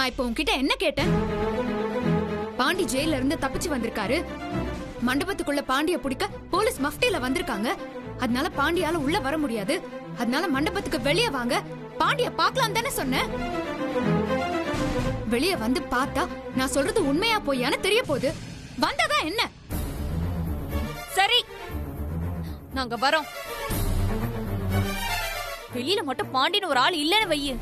நான் இப்ப உன்கிட்ட என்ன கேட்டேன்? பாண்டி ஜெயில இருந்து தப்பிச்சு வந்திருக்காரு. மண்டபத்துக்குள்ள பாண்டிய பிடிக்க போலீஸ் மஃப்டில வந்திருக்காங்க. அதனால பாண்டியால உள்ள வர முடியாது. அதனால மண்டபத்துக்கு வெளியே வாங்க, பாண்டிய பார்க்கலாம் தானே சொன்னேன். வெளியே வந்து பார்த்தா நான் சொல்றது உண்மையா பொய்யான்னு தெரிய போகுது. வந்ததா என்ன? சரி, நாங்க வரோம். வெளியில மட்டும் பாண்டியன் ஒரு ஆள் இல்லன்னு வையு.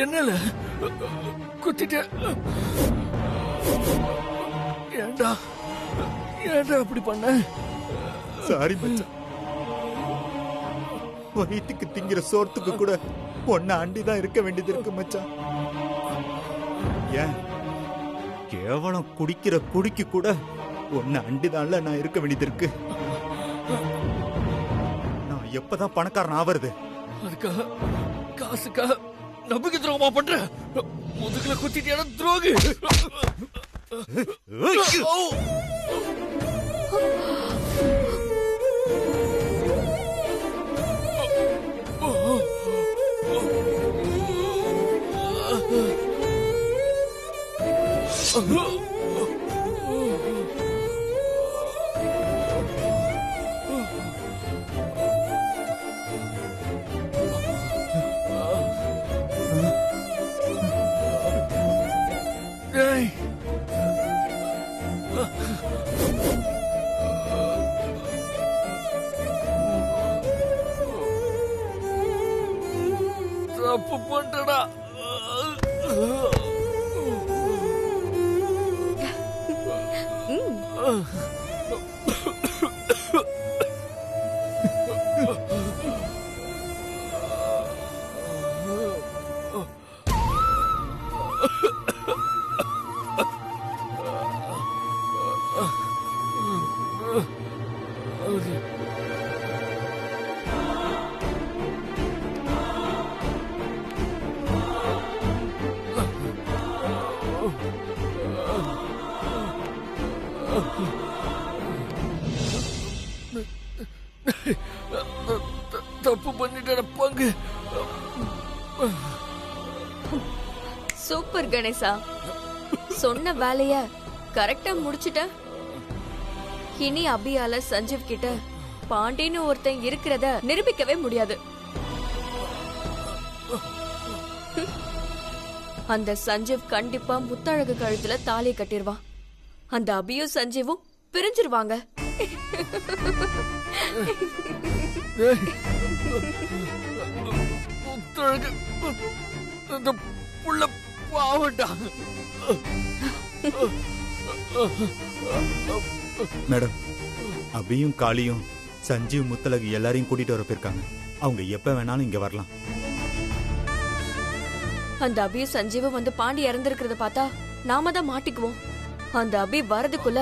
என்னல குத்திட்ட? ஏண்டா அப்படி பண்ண? சாரி மச்சான். வயிற்றுக்கு திங்கிற சோர்த்துக்கு கூட ஒன்ன அண்டிதான் இருக்க வேண்டியது இருக்கு மச்சான். ஏன் கேவலம் குடிக்கிற குடிக்கு கூட ஒன்ன அண்டிதான்ல நான் இருக்க வேண்டியது இருக்கு. நான் எப்பதான் பணக்காரன் ஆவறது? அதுக்காக காசுக்காக நம்பிக்கை துரோகமா பண்ற? முதுகுல குத்திட்டியான துரோகி. தப்பு பண்றடா. தப்பு பண்ணிட்ட பங்கு. சூப்பர் கணேசா, சொன்ன வேலைய கரெக்டா முடிச்சிட்ட. இனி அபியால சஞ்சீவ் கிட்ட பாண்டின்னு ஒருத்தன் இருக்கிறத நிரூபிக்கவே முடியாது. அந்த சஞ்சீவ் கண்டிப்பா முத்தழகு கழுத்துல தாலி கட்டிடுவான். அந்த அபியும் சஞ்சீவும் பிரிஞ்சிருவாங்க. முத்தழகு அந்த புள்ள பாவண்டா. மேடம், அபியும் காளியும் சஞ்சீவ் முத்தலகு எல்லாரையும் கூட்டிட்டு வர போயிருக்காங்க. அவங்க எப்ப வேணாலும் இங்க வரலாம். அந்த அபியும் சஞ்சீவும் வந்து பாண்டி இறந்திருக்கிறத பார்த்தா நாம தான் மாட்டிக்குவோம். அந்த அபி வரதுக்குள்ள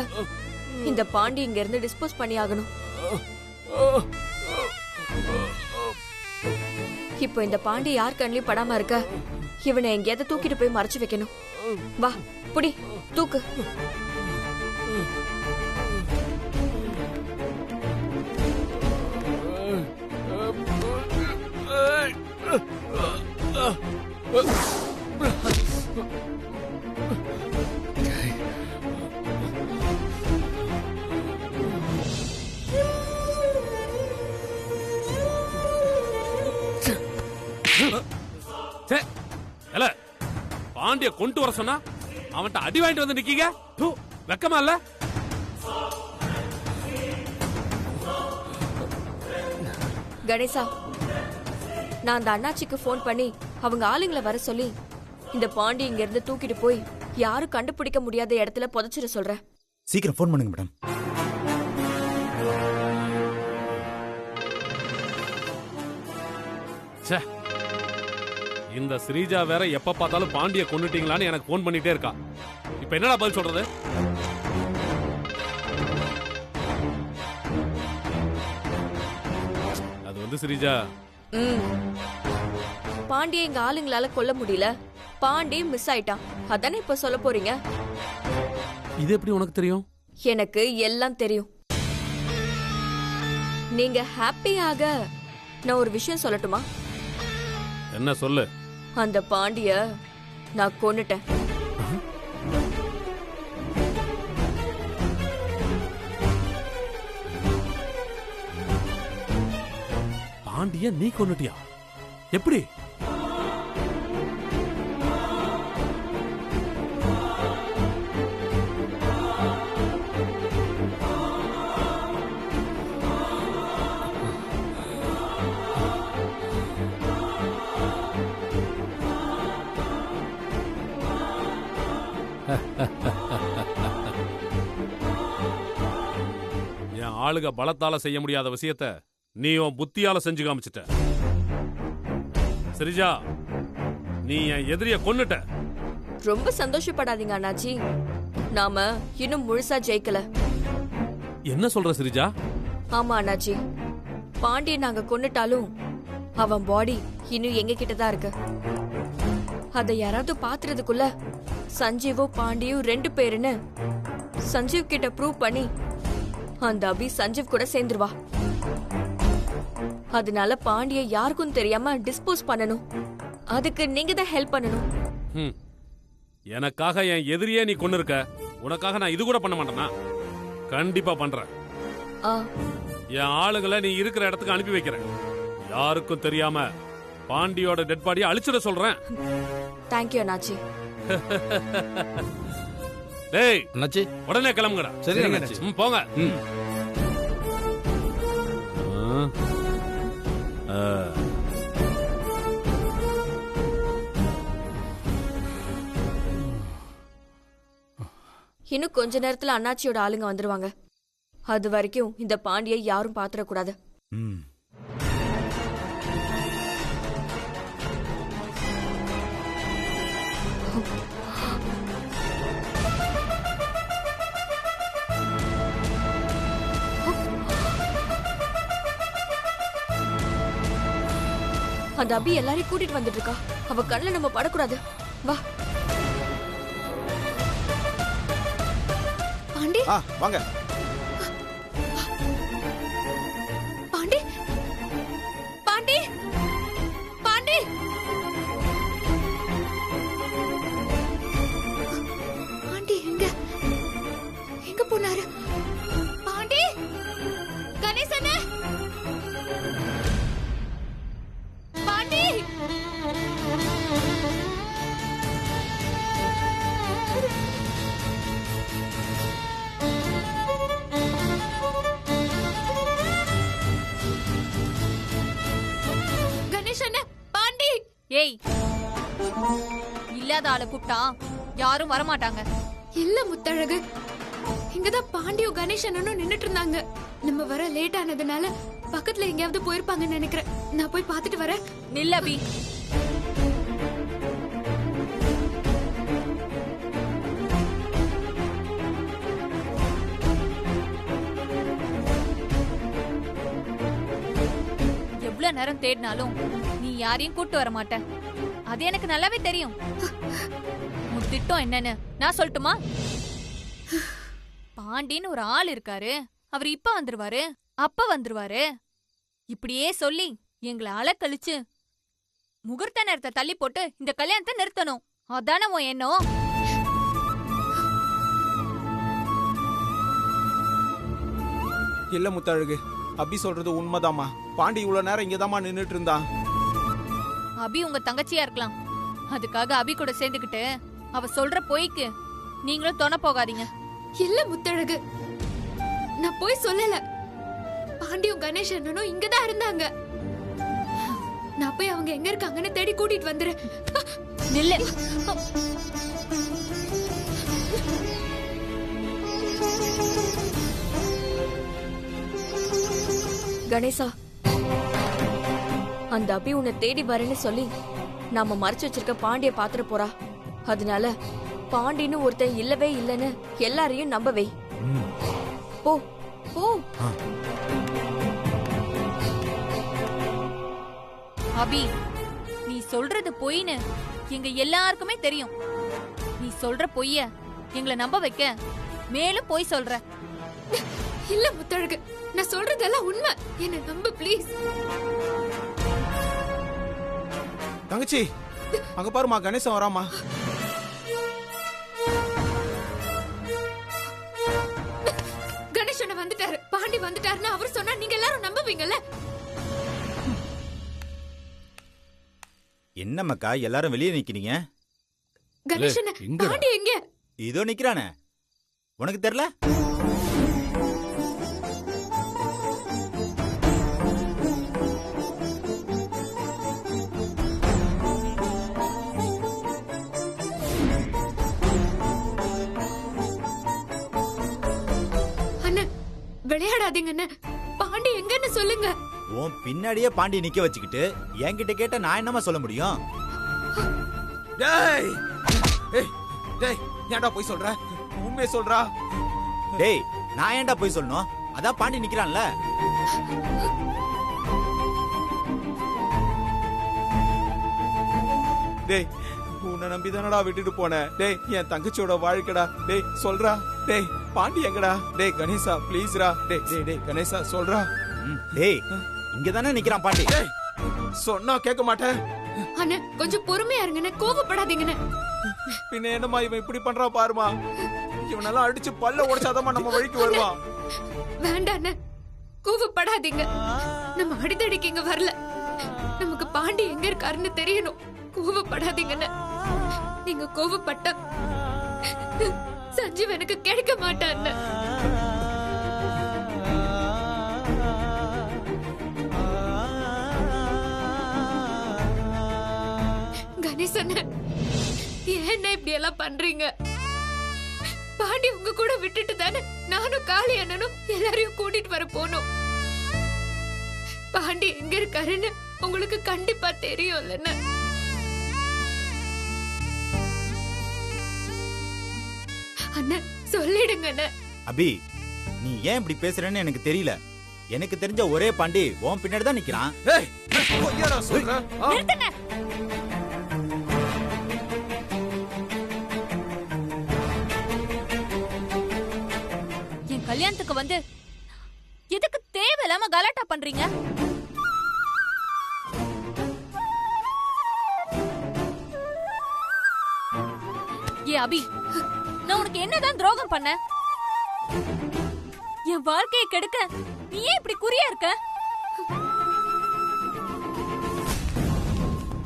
இந்த பாண்டி இங்க இருந்து டிஸ்போஸ் பண்ணி ஆகணும். இப்போ இந்த பாண்டி யார் கண்ணிலையும் படாம இருக்க, இவனை எங்கேயாவது தூக்கிட்டு போய் மறைச்சு வைக்கணும். வா புடி, தூக்கு. பாண்டிய கொண்டு வர சொன்னா அவன்கிட்ட அடி வாங்கிட்டு வந்து நிக்கீங்க. வெக்கமா இல்ல? கணேசா, நான் அந்த அண்ணாச்சிக்கு ஃபோன் பண்ணி அவங்க ஆளுங்களை வர சொல்லி இந்த பாண்டி இங்க இருந்து தூக்கிட்டு போய் யாரும் கண்டுபிடிக்க முடியாத இடத்துல புதைச்சிட சொல்றேன். சீக்கிரம் ஃபோன் பண்ணுங்க மேடம். ச்சே, இந்த ஸ்ரீஜா வேற எப்ப பார்த்தாலும் பாண்டிய கொன்னுட்டீங்களான்னு எனக்கு ஃபோன் பண்ணிட்டே இருக்கா. இப்ப என்னடா பதில் சொல்றது? அது வந்து ஸ்ரீஜா, பாண்டிய எங்க ஆளுங்களால கொல்ல முடியல, பாண்டி மிஸ் ஆயிட்டான், அதானே இப்ப சொல்ல போறீங்க? இது எப்படி உனக்கு தெரியும்? எனக்கு எல்லாம் தெரியும். நீங்க ஹாப்பியாக நான் ஒரு விஷயம் சொல்லட்டுமா? என்ன சொல்லு? அந்த பாண்டிய நான் கொன்னுட்டேன். பாண்டிய நீ கொன்னுட்டியா? எப்படி? என் ஆளுக பலத்தால செய்ய முடியாத விஷயத்த நீ உன் புத்தியால செஞ்சு காமிச்சிட்ட. ஸ்ரீஜா, நீ என் எதிரிய கொன்னுட்ட. ரொம்ப சந்தோஷப்படாதீங்க அண்ணாச்சி, நாம இன்னும் முழுசா ஜெயிக்கல. என்ன சொல்ற ஸ்ரீஜா? ஆமா அண்ணாச்சி, பாண்டிய நாங்க கொன்னுட்டாலும் அவன் பாடி இன்னும் எங்க கிட்டதான் இருக்கு. அதை யாராவது பாத்துறதுக்குள்ள சஞ்சீவும் பாண்டியும் 2 பேருன்னு சஞ்சீவ் கிட்ட ப்ரூவ் பண்ணி அந்த அபி சஞ்சீவ் கூட சேர்ந்துருவா. அதனால பாண்டிய யாருக்கும் தெரியாம டிஸ்போஸ் பண்ணணும். அதுக்கு நீங்க தான் ஹெல்ப் பண்ணணும். எனக்காக என் எதிரியே நீ கொன்னு இருக்க, உனக்காக நான் இது கூட பண்ண மாட்டேனா? கண்டிப்பா பண்றேன். என் ஆளுங்களை நீ இருக்கிற இடத்துக்கு அனுப்பி வைக்கிறேன். யாருக்கும் தெரியாம பாண்டியோட டெட் பாடியை அழிச்சிட சொல்றேன். தேங்க்யூ அண்ணாச்சி. டேய் அண்ணாச்சி, உடனே கிளம்புங்கடா. சரி அண்ணாச்சி. போங்க. இன்னும் கொஞ்ச நேரத்துல அண்ணாச்சியோட ஆளுங்க வந்துருவாங்க. அது வரைக்கும் இந்த பாண்டியை யாரும் பாத்திரக்கூடாது. அந்த அபி எல்லாரையும் கூட்டிட்டு வந்துட்டு இருக்கா. அவ கண்ணுல நம்ம படக்கூடாது. வா பாண்டி, வாங்க. பாண்டி, பாண்டி, பாண்டி. பாண்டி எங்க போனாரு? பாண்டி, கணேசனே, பாண்டி. கணேசனே, பாண்டி. ஏய், இல்லாத ஆளை கூப்பிட்டா யாரும் வரமாட்டாங்க. இல்ல முத்தழகு, இங்கதான் பாண்டியும் கணேசனும் நின்னுட்டு இருந்தாங்க. நம்ம வர லேட் ஆனதுனால பக்கத்துல எங்கேயாவது போயிருப்பாங்கன்னு நினைக்கிறேன். நான் போய் பாத்துட்டு வரேன். நில்ல அபி. எவ்வளவு நேரம் தேடினாலும் நீ யாரையும் கூட்டு வர மாட்ட. அது எனக்கு நல்லாவே தெரியும். உன் திட்டம் என்னன்னு நான் சொல்லட்டுமா? பாண்டின்னு ஒரு ஆள் இருக்காரு, அவர் இப்ப வந்துருவாரு, அப்ப வந்துருவாரு, இப்படியே சொல்லி எங்களை அலக்கழிச்சு முகூர்த்த நேரத்தை தள்ளி போட்டு இந்த கல்யாணத்தை நிறுத்தணும். அதானே உன் எண்ணம்? இல்ல முத்தழகு, அபி சொல்றது உண்மைதாமா. பாண்டி இவ்வளவு நேரம் இங்கதாமா நின்னுட்டு இருந்தான். அபி உங்க தங்கச்சியா இருக்கலாம். அதுக்காக அபி கூட சேர்ந்துக்கிட்டு அவ சொல்ற பொய்க்கு நீங்களும் தொண போகாதீங்க. இல்ல முத்தழகு, நான் போய் சொல்லல. பாண்டியும் கணேசனும் இங்கதான் இருந்தாங்க. நான் போய் அவங்க எங்க இருக்காங்கன்னு தேடி கூட்டிட்டு வந்துறேன். நில்லு. கணேசா, அந்த அபி உன்னை தேடி வரேன்னு சொல்லி நாம மறைச்சு வச்சிருக்க பாண்டிய பாத்துற போறா. அதனால பாண்டின்னு ஒருத்தன் இல்லவே இல்லைன்னு எல்லாரையும் நம்பவே. போ போ. அபி, நீ சொல்றது பொய்ன்னு எங்க எல்லாருக்குமே தெரியும். நீ சொல்ற பொய்ய எங்களை நம்ப வைக்க மேலும் பொய் சொல்ற. இல்ல முத்தழகு, நான் சொல்றதெல்லாம் உண்மை. என்ன நம்பு ப்ளீஸ். தங்கச்சி, அங்க பாருமா, கணேசன் வராமா. கணேசன் வந்துட்டாரு, பாண்டி வந்துட்டாருன்னு அவர் சொன்னா நீங்க எல்லாரும் நம்புவீங்கல்ல? என்ன மக்கா எல்லாரும் வெளியே நிக்கிறீங்க? கணேசன், பாண்டி எங்க? இதோ நிக்கிறானே, உனக்கு தெரியல? விளையாடாதீங்கன்னு. பாண்டி எங்கன்னு சொல்லுங்க. உன் பின்னாடியே பாண்டி நிக்க வச்சுக்கிட்டு என்கிட்ட கேட்ட நான் என்னமா சொல்ல முடியும்? டேய் டேய், ஏன்டா போய் சொல்ற? உண்மையை சொல்றா. டேய், நான் ஏன்டா போய் சொல்லணும்? அதான் பாண்டி நிக்கிறான்ல. டேய், உன்னை நம்பிதானடா விட்டுட்டு போனேன். டேய், என் தங்கச்சியோட வாழ்க்கைடா. டேய் சொல்றா. டேய், பாண்டி எங்கடா? டேய் கணேசா, ப்ளீஸ்ரா. டேய் டேய் டேய் கணேசா, சொல்றா. டேய், இங்க தானே நிக்கிறான் பாண்டி. டேய், சொன்னா கேட்க மாட்டேன். அண்ணா, கொஞ்சம் பொறுமையா இருங்கண்ணே, கோவப்படாதீங்கண்ணே. பின்ன என்னம்மா இவன் இப்படி பண்றா பாருமா. இவனெல்லாம் அடிச்சு பல்ல உடைச்சாதான் நம்ம வழிக்கு வருவான். வேண்டாண்ணே, கோவப்படாதீங்க. நம்ம அடிதடிக்கு இங்க வரல. நமக்கு பாண்டி எங்க இருக்காருன்னு தெரியணும். கோவப்படாதீங்கண்ணே. நீங்க கோவப்பட்டா சஞ்சீவ் எனக்கு கிடைக்க மாட்டான். கணேசன், ஏன் இப்படி எல்லாம் பண்றீங்க? பாண்டி உங்க கூட விட்டுட்டு தானே நானும் காளி அண்ணனும் எல்லாரையும் கூட்டிட்டு வர போனோம். பாண்டி எங்க இருக்காருன்னு உங்களுக்கு கண்டிப்பா தெரியும் இல்லன்னு. அண்ணன் சொல்லிடுங்க. அபி, நீ ஏன் இப்படி பேசுறேன்னு எனக்கு தெரியல. எனக்கு தெரிஞ்ச ஒரே பாண்டி உன் பின்னாடி தான் நிக்கிறான். என் கல்யாணத்துக்கு வந்து எதுக்கு தேவையில்லாம கலாட்டா பண்றீங்க? ஏ அபி, நான் உனக்கு என்னதான் துரோகம் பண்ண? என் வாழ்க்கையை கெடுக்க நீ ஏன் இப்படி குறியா இருக்க?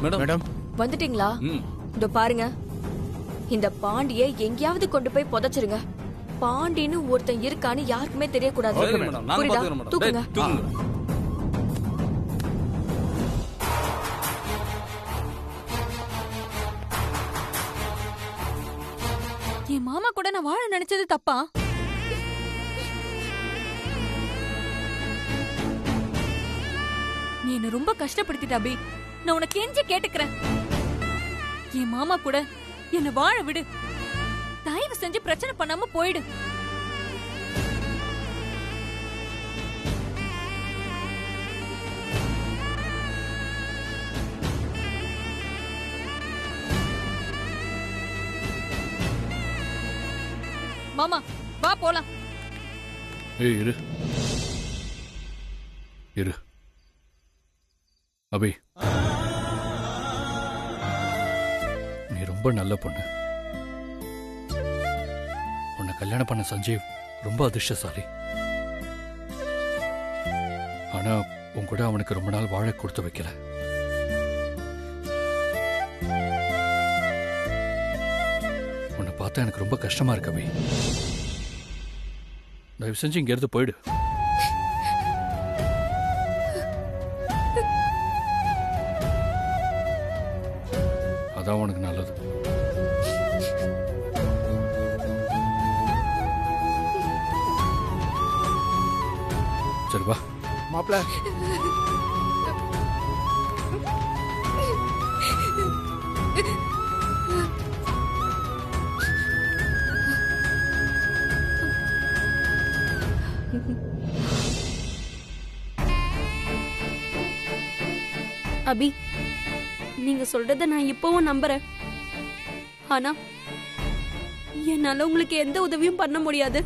மேடம், வந்துட்டீங்களா? இதோ பாருங்க, இந்த பாண்டியை எங்கேயாவது கொண்டு போய் புதைச்சிருங்க. பாண்டின்னு ஒருத்தன் இருக்கான்னு யாருக்குமே தெரியக்கூடாது. புரியுதா? தூக்குங்க. என் மாமா கூட நான் வாழ நினைச்சது தப்பா? நீ என்ன ரொம்ப கஷ்டப்படுத்திட்ட அபி. நான் உனக்கு கெஞ்சி கேட்டுக்கிறேன். என் மாமா கூட என்ன வாழ விடு. தயவு செஞ்சு பிரச்சனை பண்ணாம போயிடு. மாமா வா போலாம். ஏய் இரு இரு அபி, நீ ரொம்ப நல்ல பொண்ணு. உன்னை கல்யாணம் பண்ண சஞ்சீவ் ரொம்ப அதிர்ஷ்டசாலி. ஆனா உன் கூட அவனுக்கு ரொம்ப நாள் வாழ கொடுத்து வைக்கல. உன்னை பார்த்தா எனக்கு ரொம்ப கஷ்டமா இருக்கு அபி. தயவு செஞ்சு இங்க இருந்து போயிடு. அதான் உனக்கு நல்லது. சரி வா. மாப்பிள அபி, நீங்க சொல்றத நான் இப்பவும் நம்புறேன். ஆனா என்னால உங்களுக்கு எந்த உதவியும் பண்ண முடியாது.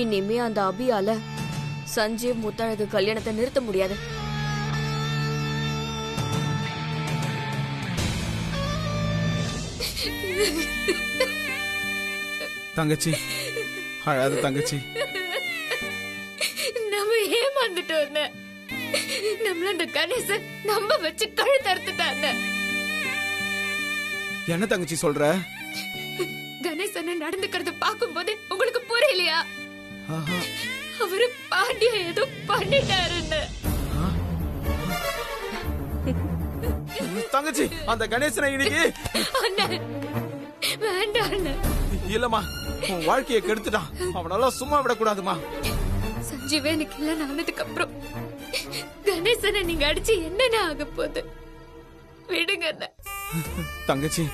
இனிமே அந்த அபியால சஞ்சீவ் முத்தழகு கல்யாணத்தை நிறுத்த முடியாது. தங்கச்சி அழாத தங்கச்சி. நம்ம ஏமாந்துட்டோம். நம்மள அந்த கணேசன் நம்ப வச்சு கழுத்தறுத்துட்டாங்க. என்ன தங்கச்சி சொல்ற? கணேசன் நடந்துக்கிறத பாக்கும்போது உங்களுக்கு புரியலையா? ஆஹா. அவரு பாண்டிய ஏதோ பண்ணிட்டாருன்னு. தங்கச்சி அந்த கணேசனை இன்னைக்கு வேண்டாம். இல்லம்மா, உன் வாழ்க்கையை கெடுத்துட்டான். அவனால சும்மா விடக்கூடாதுமா. சஞ்சீவே எனக்கு இல்ல ஆனதுக்கு அப்புறம் கணேசனை நீங்க அடிச்சு என்னென்ன ஆக போகுது? விடுங்க. தங்கச்சி,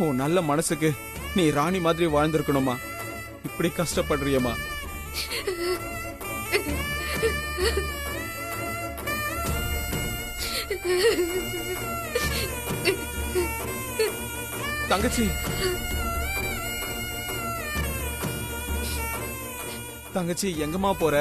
உன் நல்ல மனசுக்கு நீ ராணி மாதிரி வாழ்ந்திருக்கணுமா? இப்படி கஷ்டப்படுறியம்மா. தங்கச்சி தங்கச்சி எங்கம்மா போற?